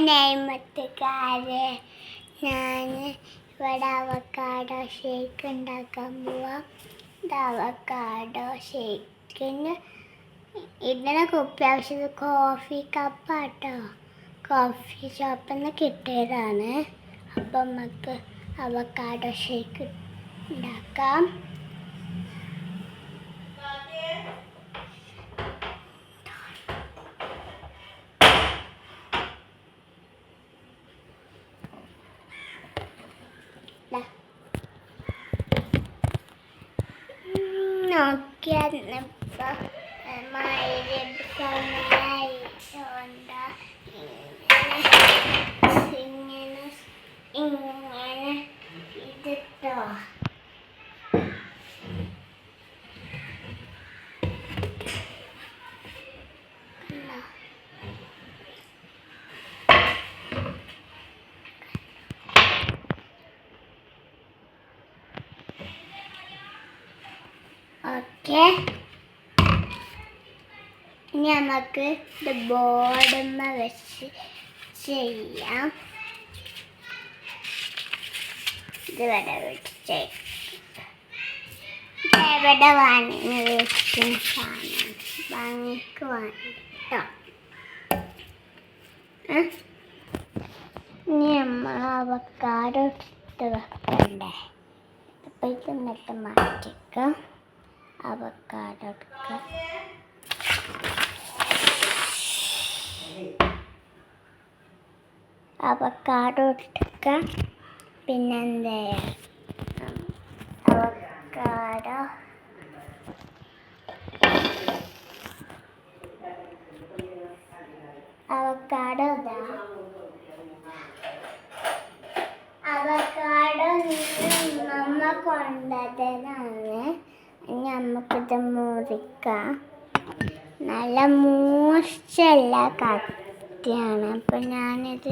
നെയ്മത്തുകാരെ ഞാൻ ഇവിടെ avocado shake ഉണ്ടാക്കാൻ പോവാം. അവക്കാഡോ ഷേക്കിന് ഇതിനെ കുപ്പി ആവശ്യത്തിന് കോഫി കപ്പാട്ടോ, കോഫി ഷോപ്പിൽ നിന്ന് കിട്ടിയതാണ്. അപ്പം നമുക്ക് അവക്കാഡോ ഷേക്ക് ഉണ്ടാക്കാം. നോക്കിയാൽ ഇങ്ങനെ ഇതിട്ടോ ഓക്കെ. ഇനി നമുക്ക് ഇത് ബോർഡുമ്മ വെച്ച് ചെയ്യാം. ഇത് ഇവിടെ വെച്ച് എവിടെ വാങ്ങിന് വെക്കുന്ന സാധനം ഭംഗിക്ക് വാങ്ങിട്ടോ. ഇനി നമ്മൾ അവക്കാഡോ എടുത്ത് വെക്കണ്ടേ? അപ്പം ഇത് എന്നിട്ട് മാറ്റിക്കാം. അവക്കാഡോ എടുക്കുക. അവക്കാഡോ എടുക്കുക. പിന്നെന്താ അവക്കാഡോ ഇതാ. അവക്കാഡോ നമ്മ കൊണ്ടതാണ്. നമുക്കിത് മുറിക്കാം. നല്ല മൂർച്ചയുള്ള കത്തിയാണ്. അപ്പം ഞാനിത്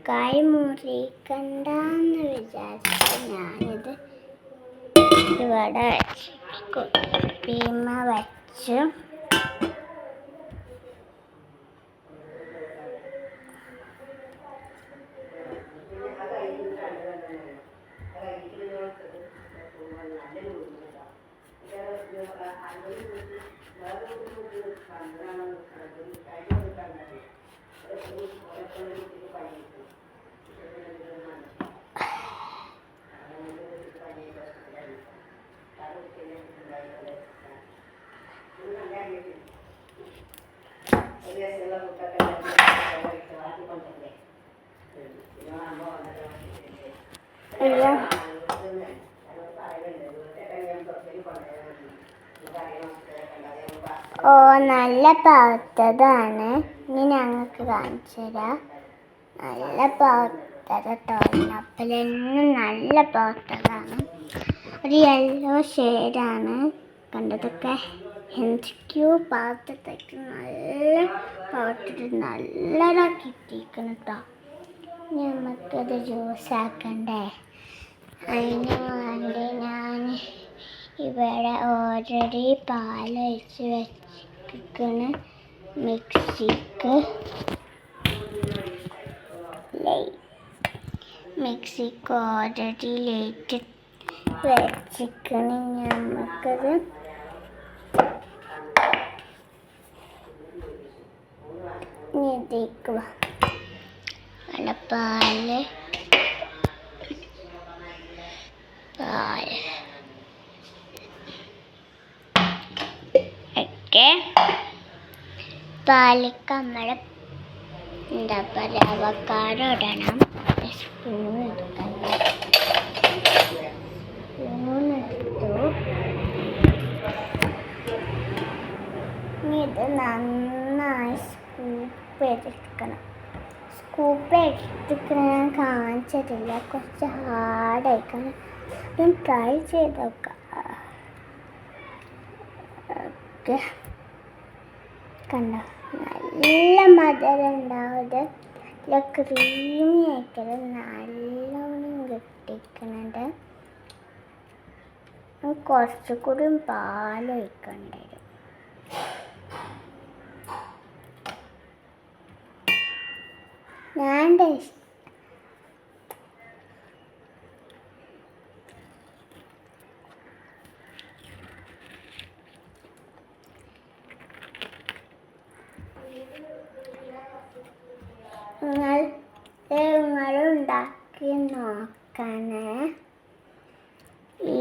കൈ മുറിക്കണ്ടെന്ന് വിചാരിച്ചു ഞാനിത് ഇവിടെ കുപ്പിമ വെച്ചു. ഓ, നല്ല പഴുത്തതാണ്. ഇനി ഞങ്ങൾക്ക് കാണിച്ചു തരാം. നല്ല പഴുത്തതട്ടോ. അപ്പലെന്നും നല്ല പഴുത്തതാണ്. ഒരു യെല്ലോ ഷെയ്ഡാണ്. കണ്ടതൊക്കെ എന്തൊക്കെയോ പഴുത്തതൊക്കെ നല്ല പഴുത്തിട്ട് നല്ലതാണ് കിട്ടിയിരിക്കണം കേട്ടോ. നമുക്കത് ജ്യൂസാക്കണ്ടേ? അതിന് വേണ്ടി ഞാൻ ഇവിടെ ഓൾറെഡി പാലൊഴിച്ച് വെച്ചിരിക്കണ്. മിക്സിക്ക് ഓൾറെഡി ലൈറ്റ് വെച്ചിരിക്കണ്. നമുക്കത് ഇതിക്കുക. പാല് ഒക്കെ പാലിക്ക് നമ്മൾ എന്താ പറയുക അവക്കാഡോ ഇടണം. സ്പൂൺ എടുക്കണം. സ്പൂൺ എടുത്തു. ഇനി ഇത് നന്നായി സ്കൂപ്പ് ചെയ്തെടുക്കണം. സ്കൂപ്പ് എടുത്തിട്ട് ഞാൻ കാണിച്ചിട്ടില്ല. കുറച്ച് ഹാർഡായിക്കണം. ഞാൻ ട്രൈ ചെയ്ത് നോക്കാം. ഓക്കെ, കണ്ടോ? നല്ല മധുരം ഉണ്ടാവും. നല്ല ക്രീമി ആയിക്കല് നല്ലോണം കിട്ടിക്കണത്. കുറച്ചുകൂടി പാലൊഴിക്കേണ്ടി വരും. ഞാൻ ടേസ്റ്റ് നിങ്ങളുണ്ടാക്കി നോക്കണേ. ഈ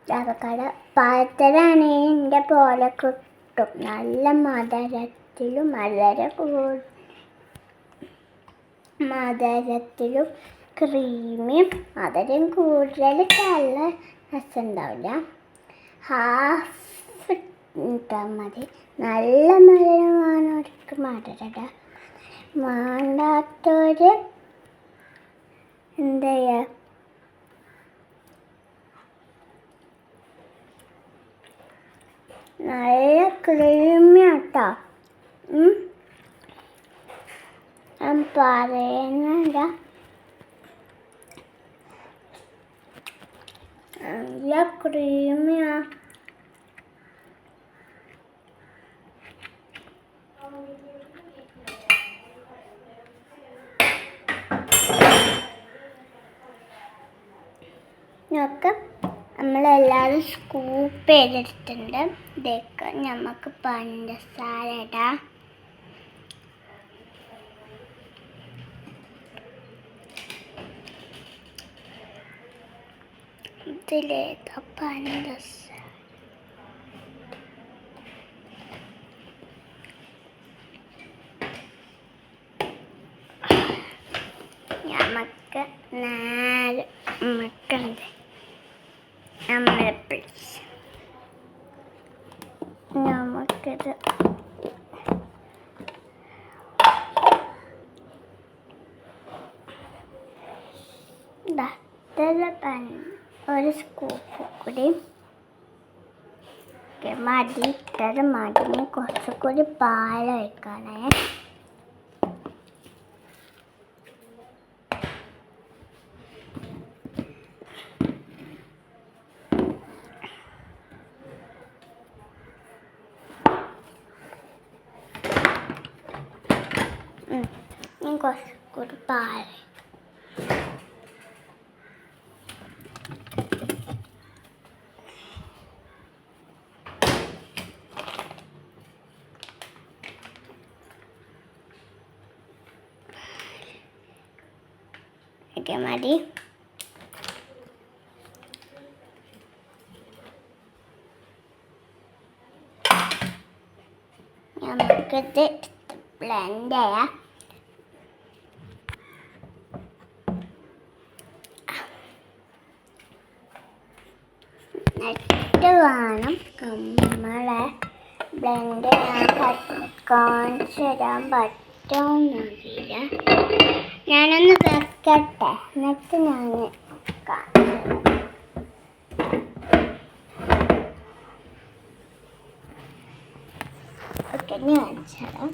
അവക്കാടോ പഴത്തലാണെങ്കിൽ എൻ്റെ പോലെ കിട്ടും. നല്ല മധുരത്തിലും മധുരത്തിലും ക്രീമിയും മധുരം കൂടുതൽ നല്ല രസമുണ്ടാവില്ല. ഹാഫ് ഇട്ടാൽ മതി. നല്ല മധുരം വേണവർക്ക് മധുരം വേണ്ടാത്തൊരു എന്താ ചെയ്യുക, നല്ല ക്രീമിയാട്ടോ. ഞാൻ പറയുന്നില്ല, നല്ല ക്രീമിയാ. നോക്ക്, നമ്മളെല്ലാവരും സ്കൂപ്പ് ചെയ്തെടുത്തിട്ടുണ്ട്. ഇതൊക്കെ നമുക്ക് പഞ്ചസാര ഇടാം. ഇതിലേതാ പഞ്ചസാര? നമുക്ക് നമുക്കുണ്ട് നമ്മളെ പ്ലീസ് നമുക്കിത് ഒരു സ്കൂപ്പ് കൂടി മതി. ഇട്ടത് മതിന് കുറച്ചുകൂടി പാൽ ഒഴിക്കണേ. കുറച്ചുകൂടി പാൽ ഒക്കെ മതി. നമുക്കിത് ബ്ലെൻഡ് ചെയ്യാം. എന്നിട്ട് വേണം നമ്മളെ ബ്ലെൻഡ് കാണിച്ചു തരാൻ പറ്റുമെന്നറിയില്ല. ഞാനൊന്ന് വെക്കട്ടെ, എന്നിട്ട് ഞാൻ കാണിച്ചു തരാം. ഓക്കെ, ഞാൻ കാണിച്ചു തരാം.